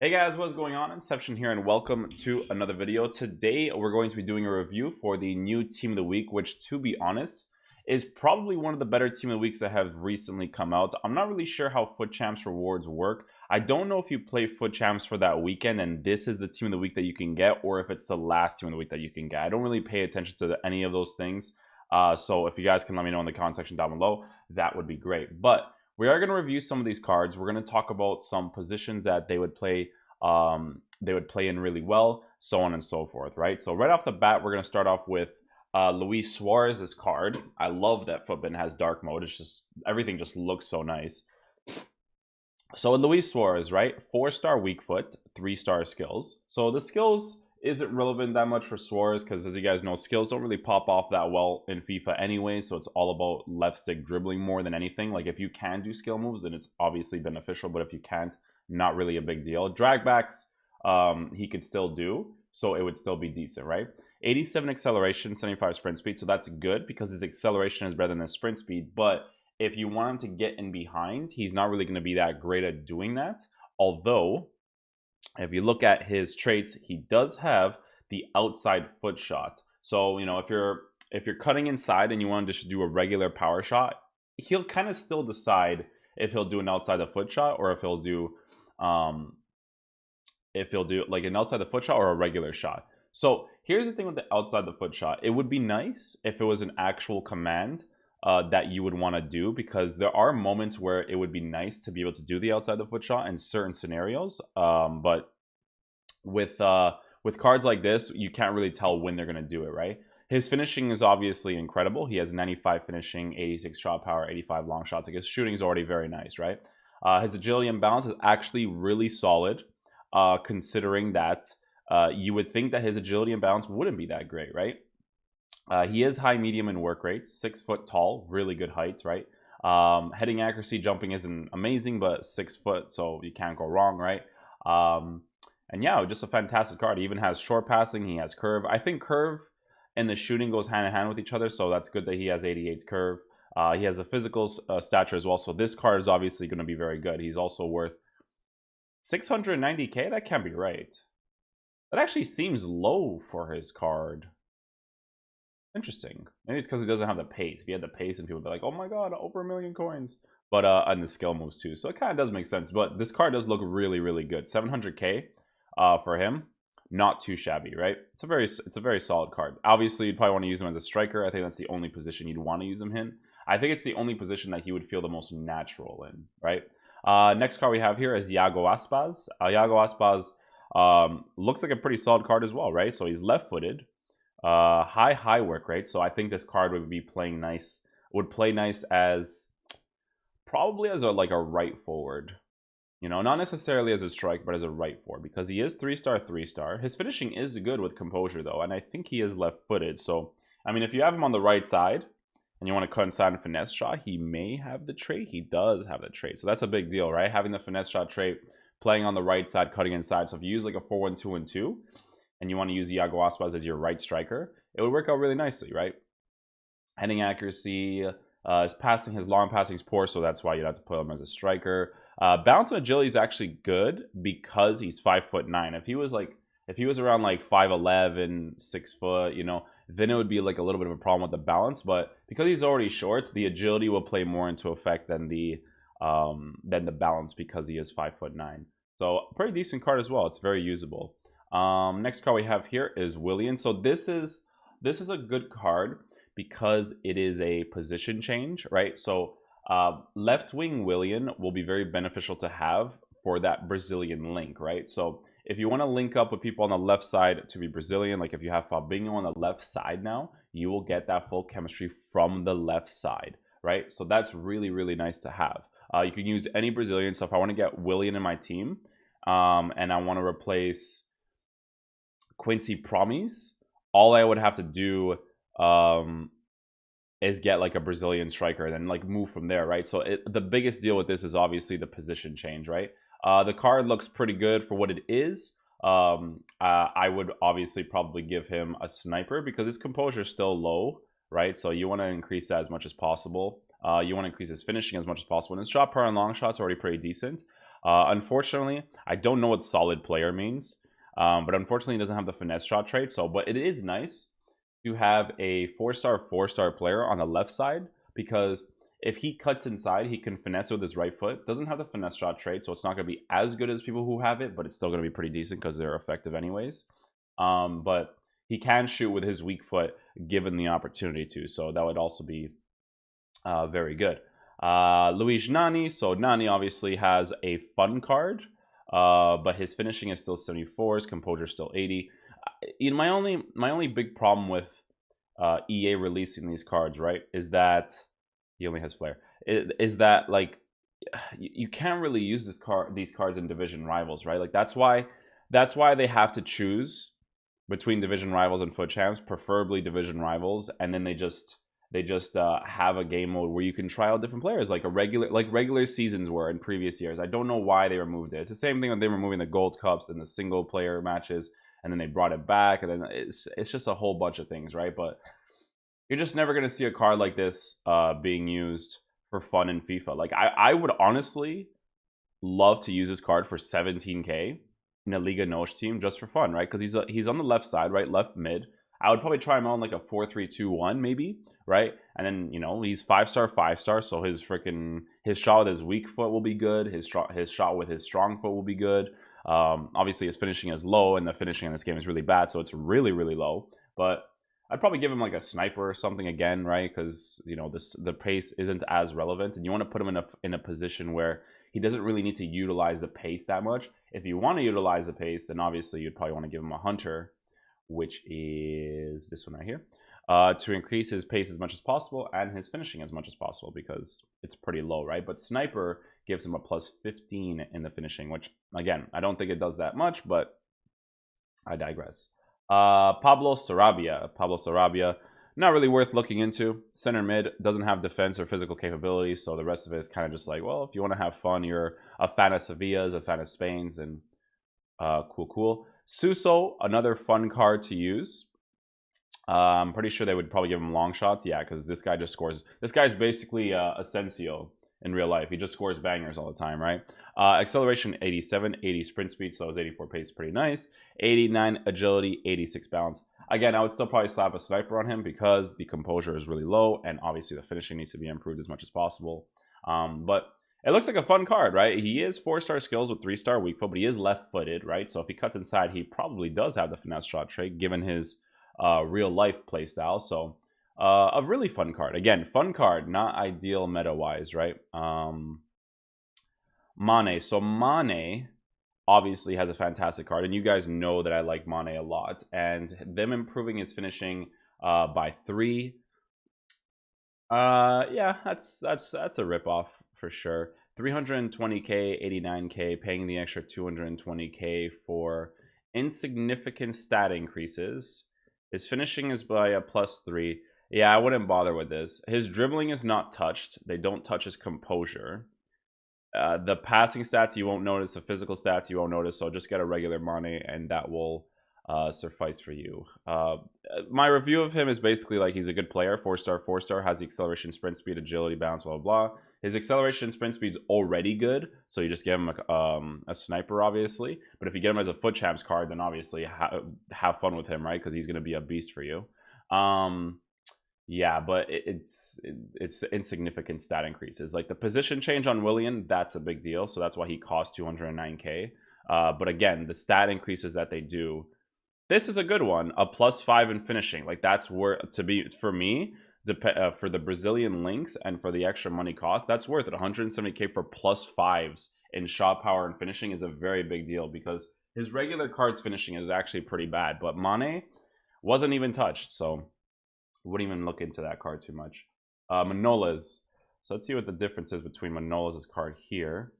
Hey guys, what's going on? Inception here and welcome to another video. Today we're going to be doing a review for the new Team of the Week, which to be honest, is probably one of the better Team of the Weeks that have recently come out. I'm not really sure how Foot Champs rewards work. I don't know if you play Foot Champs for that weekend and this is the Team of the Week that you can get, or if it's the last Team of the Week that you can get. I don't really pay attention to any of those things. So if you guys can let me know in the comment section down below, that would be great. But we are going to review some of these cards. We're going to talk about some positions that they would play in really well, so on and so forth, right? So right off the bat, we're going to start off with Luis Suarez's card. I love that Footbin has dark mode. It's just, everything just looks so nice. So Luis Suarez, right? 4-star weak foot, 3-star skills. So the skills isn't relevant that much for Suarez because, as you guys know, skills don't really pop off that well in FIFA anyway. So it's all about left stick dribbling more than anything. Like if you can do skill moves, then it's obviously beneficial. But if you can't, not really a big deal. Drag backs, he could still do, so it would still be decent, right? 87 acceleration, 75 sprint speed, so that's good because his acceleration is better than his sprint speed. But if you want him to get in behind, he's not really going to be that great at doing that. Although, if you look at his traits, he does have the outside foot shot. So, you know, if you're cutting inside and you want to just do a regular power shot, he'll kind of still decide if he'll do an outside the foot shot or if he'll do like an outside the foot shot or a regular shot. So here's the thing with the outside the foot shot. It would be nice if it was an actual command that you would want to do, because there are moments where it would be nice to be able to do the outside the foot shot in certain scenarios. But with cards like this, you can't really tell when they're going to do it, right? His finishing is obviously incredible. He has 95 finishing, 86 shot power, 85 long shots. Like his shooting is already very nice, right? His agility and balance is actually really solid, considering that you would think that his agility and balance wouldn't be that great, right? He is high, medium, and work rates. 6 foot tall, really good height, right? Heading accuracy, jumping isn't amazing, but 6 foot, so you can't go wrong, right? And yeah, just a fantastic card. He even has short passing. He has curve. I think curve and the shooting goes hand in hand with each other, so that's good that he has 88 curve. He has a physical stature as well, so this card is obviously going to be very good. He's also worth 690k. That can't be right. That actually seems low for his card. Interesting. Maybe it's because he doesn't have the pace. If he had the pace, and people would be like, "Oh my god, over 1,000,000 coins!" But and the skill moves too, so it kind of does make sense. But this card does look really, really good. 700k for him. Not too shabby, right? It's a very solid card. Obviously, you'd probably want to use him as a striker. I think that's the only position you'd want to use him in. I think it's the only position that he would feel the most natural in, right? Next card we have here is Iago Aspas. Iago Aspas looks like a pretty solid card as well, right? So he's left-footed, high work rate. So I think this card would be playing nice. Would play nice as probably as a right forward. You know, not necessarily as a strike, but as a right forward, because he is 3-star, 3-star. His finishing is good with composure, though, and I think he is left-footed. So, I mean, if you have him on the right side and you want to cut inside and finesse shot, he may have the trait. He does have the trait. So that's a big deal, right? Having the finesse shot trait, playing on the right side, cutting inside. So if you use like a 4-1-2-2 and you want to use Iago Aspas as your right striker, it would work out really nicely, right? Heading accuracy, his long passing is poor, so that's why you'd have to put him as a striker. Balance and agility is actually good because he's 5'9". If he was around like 5'11", 6 foot, you know, then it would be like a little bit of a problem with the balance. But because he's already short, the agility will play more into effect than the balance, because he is 5'9". So pretty decent card as well. It's very usable. Next card we have here is Willian. So this is a good card because it is a position change, right? So left wing Willian will be very beneficial to have for that Brazilian link, right? So if you want to link up with people on the left side to be Brazilian, like if you have Fabinho on the left side now, you will get that full chemistry from the left side, right? So that's really, really nice to have. You can use any Brazilian. So if I want to get Willian in my team and I want to replace Quincy Promes, all I would have to do is get like a Brazilian striker and then like move from there, right? So the biggest deal with this is obviously the position change, right? The card looks pretty good for what it is. I would obviously probably give him a sniper because his composure is still low, right? So you want to increase that as much as possible. You want to increase his finishing as much as possible. And his shot power and long shots are already pretty decent. Unfortunately, I don't know what solid player means, but unfortunately, it doesn't have the finesse shot trait. So, but it is nice to have a 4-star player on the left side, because if he cuts inside, he can finesse with his right foot. Doesn't have the finesse shot trait, so it's not going to be as good as people who have it, but it's still going to be pretty decent because they're effective anyways. But he can shoot with his weak foot given the opportunity to, so that would also be very good. Luis Nani. So Nani obviously has a fun card, but his finishing is still 74, his composure is still 80. My only big problem with EA releasing these cards, right, is that he only has flair. Is that like you can't really use these cards in division rivals, right? Like that's why they have to choose between division rivals and foot champs, preferably division rivals, and then they just have a game mode where you can try out different players, like regular seasons were in previous years. I don't know why they removed it. It's the same thing when they were removing the gold cups and the single player matches, and then they brought it back, and then it's just a whole bunch of things, right? But you're just never gonna see a card like this being used for fun in FIFA. Like I would honestly love to use this card for 17k in a Liga NOS team just for fun, right? Because he's on the left side, right, left mid. I would probably try him on like a 4-3-2-1 maybe, right? And then, you know, he's 5-star, so his shot with his weak foot will be good. His shot with his strong foot will be good. Obviously his finishing is low, and the finishing in this game is really bad, so it's really, really low. But I'd probably give him like a sniper or something again, right? Because, you know, the pace isn't as relevant, and you want to put him in a position where he doesn't really need to utilize the pace that much. If you want to utilize the pace, then obviously you'd probably want to give him a hunter, which is this one right here, to increase his pace as much as possible and his finishing as much as possible, because it's pretty low, right? But sniper gives him a plus 15 in the finishing, which again, I don't think it does that much, but I digress. Pablo Sarabia, not really worth looking into. Center mid, doesn't have defense or physical capability, so the rest of it is kind of just like, well, if you want to have fun, you're a fan of Sevilla's, a fan of Spain's, then cool. Suso, another fun card to use. I'm pretty sure they would probably give him long shots. Yeah, because this guy just scores. This guy's basically Asensio in real life. He just scores bangers all the time, right? Acceleration 87, 80 sprint speed, so his 84 pace is pretty nice. 89 agility, 86 balance. Again, I would still probably slap a sniper on him because the composure is really low, and obviously the finishing needs to be improved as much as possible. But it looks like a fun card, right? He is 4-star skills with 3-star weak foot, but he is left-footed, right? So if he cuts inside, he probably does have the finesse shot trait, given his real-life playstyle. So a really fun card. Again, fun card, not ideal meta-wise, right? Mane. So Mane obviously has a fantastic card, and you guys know that I like Mane a lot. And them improving his finishing by 3, yeah, that's a ripoff for sure. 320k, 89k, paying the extra 220k for insignificant stat increases. His finishing is by a +3. Yeah, I wouldn't bother with this. His dribbling is not touched. They don't touch his composure. The passing stats you won't notice. The physical stats you won't notice. So just get a regular Mane, and that will suffice for you. My review of him is basically like he's a good player. 4-star, has the acceleration, sprint speed, agility, balance, blah blah blah. His acceleration, sprint speed is already good, so you just give him a sniper, obviously. But if you get him as a foot champs card, then obviously have fun with him, right? Because he's going to be a beast for you. Yeah, but it's insignificant stat increases. Like the position change on Willian, that's a big deal. So that's why he costs 209k. But again, the stat increases that they do, this is a good one. A +5 in finishing. Like that's worth to be for me. For the Brazilian links and for the extra money cost, that's worth it. 170k for +5s in shot power and finishing is a very big deal, because his regular cards finishing is actually pretty bad. But Mane wasn't even touched, so wouldn't even look into that card too much. Manola's. So let's see what the difference is between Manola's card here.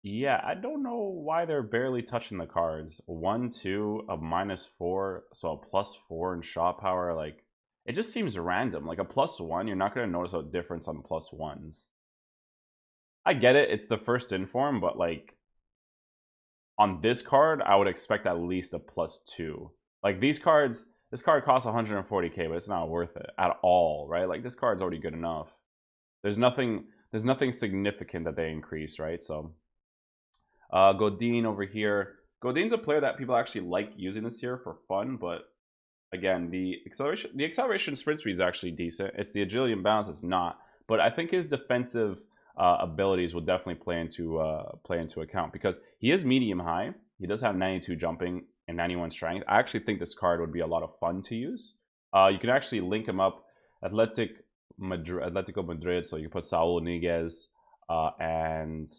Yeah, I don't know why they're barely touching the cards. 1, 2, a -4, so a +4 in shot power. Like, it just seems random. Like a +1, you're not going to notice a difference on +1s. I get it, it's the first inform, but like, on this card, I would expect at least a +2. Like these cards, this card costs 140k, but it's not worth it at all, right? Like this card's already good enough. There's nothing significant that they increase, right? So Godin over here. Godin's a player that people actually like using this year for fun, but again, the acceleration sprint speed is actually decent. It's the agility and balance that's not. But I think his defensive abilities will definitely play into account because he is medium high. He does have 92 jumping and 91 strength. I actually think this card would be a lot of fun to use. You can actually link him up Atletico Madrid, so you can put Saul Niguez and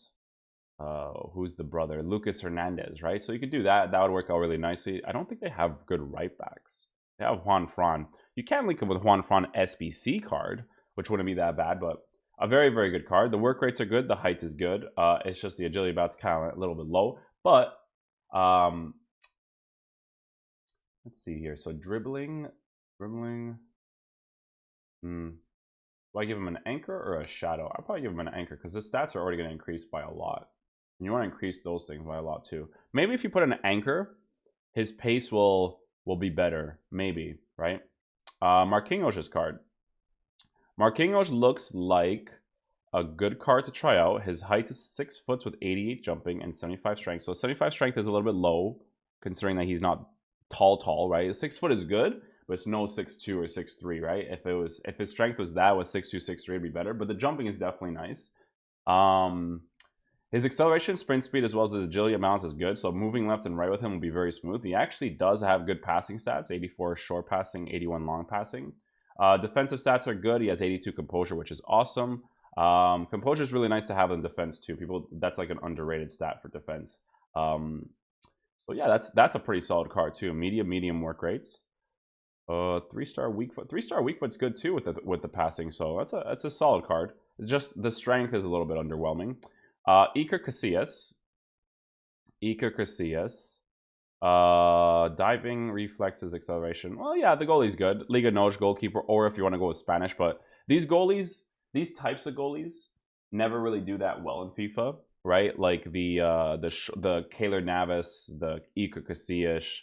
who's the brother? Lucas Hernandez, right? So you could do that. That would work out really nicely. I don't think they have good right backs. They have Juan Fran. You can link him with Juan Fran SBC card, which wouldn't be that bad, but a very, very good card. The work rates are good. The height is good. It's just the agility bout's kind of a little bit low. But let's see here. So dribbling. Do I give him an anchor or a shadow? I'll probably give him an anchor because his stats are already going to increase by a lot. And you want to increase those things by a lot too. Maybe if you put an anchor, his pace will be better. Maybe, right? Marquinhos' card. Marquinhos looks like a good card to try out. His height is 6 foot with 88 jumping and 75 strength. So 75 strength is a little bit low, considering that he's not tall, right? 6 foot is good, but it's no 6'2" or 6'3", right? If his strength was 6'2", 6'3", it'd be better. But the jumping is definitely nice. His acceleration, sprint speed, as well as his agility and balance is good. So moving left and right with him will be very smooth. He actually does have good passing stats: 84 short passing, 81 long passing. Defensive stats are good. He has 82 composure, which is awesome. Composure is really nice to have in defense too. That's like an underrated stat for defense. So yeah, that's a pretty solid card too. Medium work rates. 3-star weak foot. 3-star weak foot's good too with the passing. So that's a solid card. Just the strength is a little bit underwhelming. Iker Casillas. Diving, reflexes, acceleration. Well, yeah, the goalie's good. Liga Noj, goalkeeper, or if you want to go with Spanish. But these types of goalies never really do that well in FIFA, right? Like the Keylor Navas, the Iker Casillas,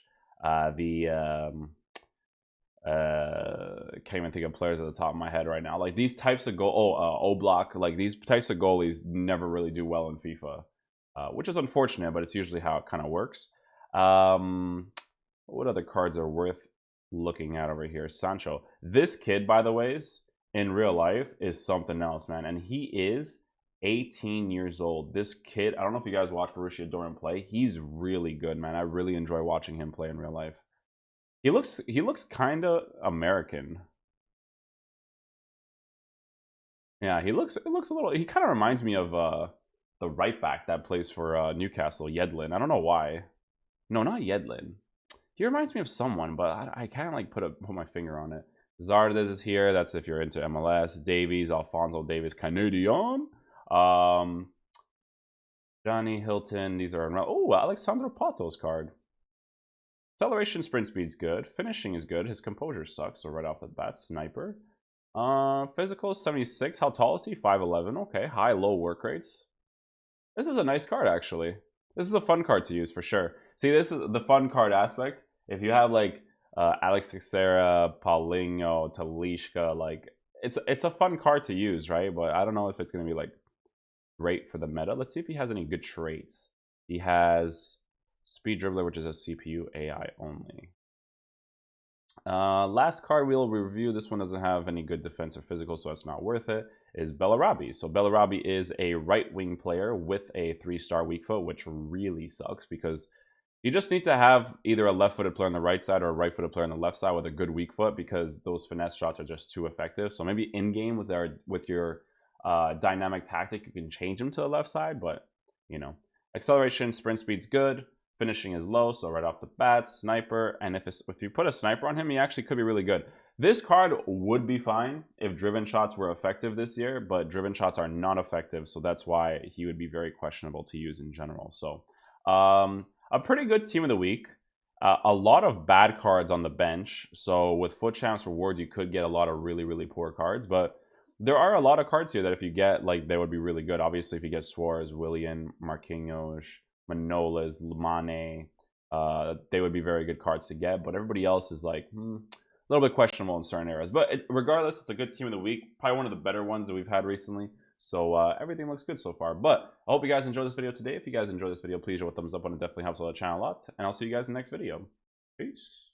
can't even think of players at the top of my head right now. Like these types of Oblak, like these types of goalies never really do well in FIFA, which is unfortunate, but it's usually how it kind of works. What other cards are worth looking at over here? Sancho. This kid, by the way, in real life is something else, man. And he is 18 years old. This kid, I don't know if you guys watch Borussia Dortmund play. He's really good, man. I really enjoy watching him play in real life. He looks kind of American. Yeah, he looks a little. He kind of reminds me of the right back that plays for Newcastle, Yedlin. I don't know why. No, not Yedlin. He reminds me of someone, but I can't like put my finger on it. Zardes is here. That's if you're into MLS. Davies, Alphonso Davies, Canadian. Johnny Hilton. These are Alexandro Pato's card. Acceleration, sprint speed's good. Finishing is good. His composure sucks, so right off the bat, sniper. Physical 76. How tall is he? 5'11". Okay, high, low work rates. This is a nice card, actually. This is a fun card to use for sure. See, this is the fun card aspect. If you have like Alex Teixeira, Paulinho, Talisca, like it's a fun card to use, right? But I don't know if it's gonna be like great for the meta. Let's see if he has any good traits. He has Speed Dribbler, which is a CPU AI only. Last card we'll review, this one doesn't have any good defense or physical, so it's not worth it, is Bellarabi. So Bellarabi is a right-wing player with a 3-star weak foot, which really sucks because you just need to have either a left-footed player on the right side or a right-footed player on the left side with a good weak foot because those finesse shots are just too effective. So maybe in-game with your dynamic tactic, you can change him to the left side, but, you know. Acceleration, sprint speed's good. Finishing is low, so right off the bat, sniper. And if you put a sniper on him, he actually could be really good. This card would be fine if driven shots were effective this year, but driven shots are not effective, so that's why he would be very questionable to use in general. So a pretty good team of the week. A lot of bad cards on the bench. So with Foot Champs rewards, you could get a lot of really, really poor cards, but there are a lot of cards here that if you get, like, they would be really good. Obviously, if you get Suarez, Willian, Marquinhos, Manolas, Mane, they would be very good cards to get, but everybody else is like, little bit questionable in certain areas. But regardless, it's a good team of the week. Probably one of the better ones that we've had recently. So everything looks good so far. But I hope you guys enjoyed this video today. If you guys enjoyed this video, please show a thumbs up on it. Definitely helps out the channel a lot. And I'll see you guys in the next video. Peace.